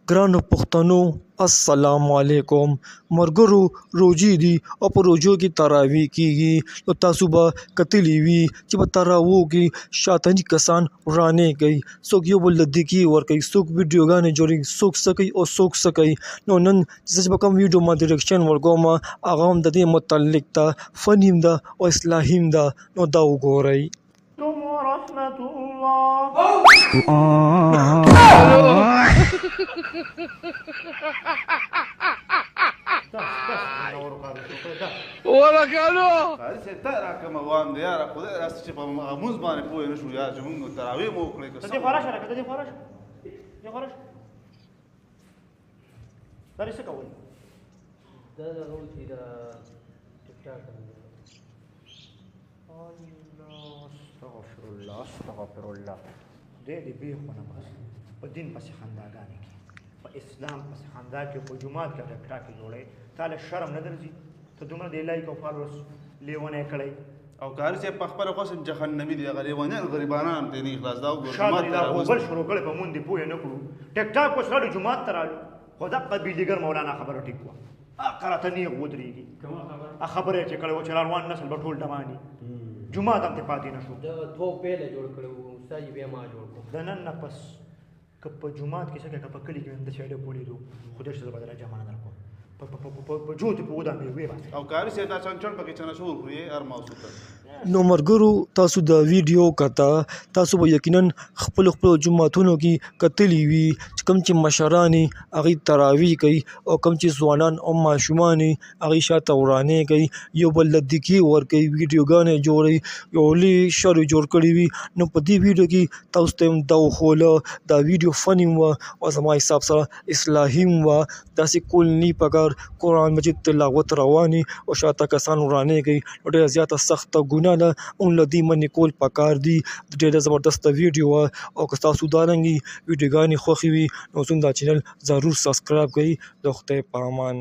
ګرانو پښتنو السلام علیکم. ملګرو روژې دي او په روژو کې تراویح کېږي، نو تاسو به کتلي وي چې په تراویحو کې شیطاني کسان ورانې کوي، څوک یو بل ته دکې ورکوي، څوک ویډیوګانې جوړوي، څوک څه کوي او څوک څه کوي. نو نن زه چې به کوم ویډیو باندې ریاکشن ورکوم هغه هم د دې متعلق ده، فني هم ده او اصلاحي هم ده، نو دا وګورئ. ورحمة الله ولا كانوا هسه ترى كما وان ديار خدای راست چې په موږ باندې پوه نه شو یا چې موږ تراویح مو وکړې که دې فراش راکړه دې فراش دا څه کوي دا روزي دا ټیک ټاک استغفر الله دې به خونه بس په دین پسې خنداګانې کې په اسلام پسې خندا کې په جمعات کې ټک ټاک جوړې تعالی شرم نه درځي ته دومره دی لایک او فالوورز لیونه کړی او کار چې په خپل قسم جهنمی دی غریبانه غریبانان دې نه خلاص دا شاته دا بل شروع کړي په مونږ دی پوه نه کړو ټک ټاک اوس راډیو جمعات ترالو خدا قبیلګر مولانا خبره ټیک وا اقرته نه ودرېږي خبره چې کله و چې روان نسل به ټول دمانی جمعات هم ته پاتې نشو دا دوه پیله جوړ کړو استاد بیا ما جوړ کړو د نن نه پس که په جمعات کې څه که په کلي کې د شاید بولیدو خدای شته بدره جمانه درکو په جوت په ودا مې وې بس او کار چې دا څنګه پکې څنګه شو خوري هر موضوع نو مرګرو تاسو د ویډیو کته تاسو به یقینا خپل جمعاتونو کې کتلی وي چې کوم چې مشرانې هغې تراویح کوي او کوم چې ځوانان او ماشومان هغې شاته ورانې کوي، یو بل ته دکې ورکوي، ویډیوګانې جوړوي، یو لوی شر جوړ کړی وي. نو په دې ویډیو کې تاسو ته هم دا وښوله دا ویډیو فني هم وه او زما حساب سره اصلاحي هم وه. داسې کول نه پکار، قرآن مجید تلاوت روانې او شاته کسان ورانې کوي، نو ډېره زیاته سخته ګناه ده، اون له دې منې کول پکار دي. ډېره زبردسته ویډیو وه او که تاسو دارنګې ویډیوګانې خوښې وي نو زموږ دا چینل ضرور سبسکرایب کړئ. د خدای په امان.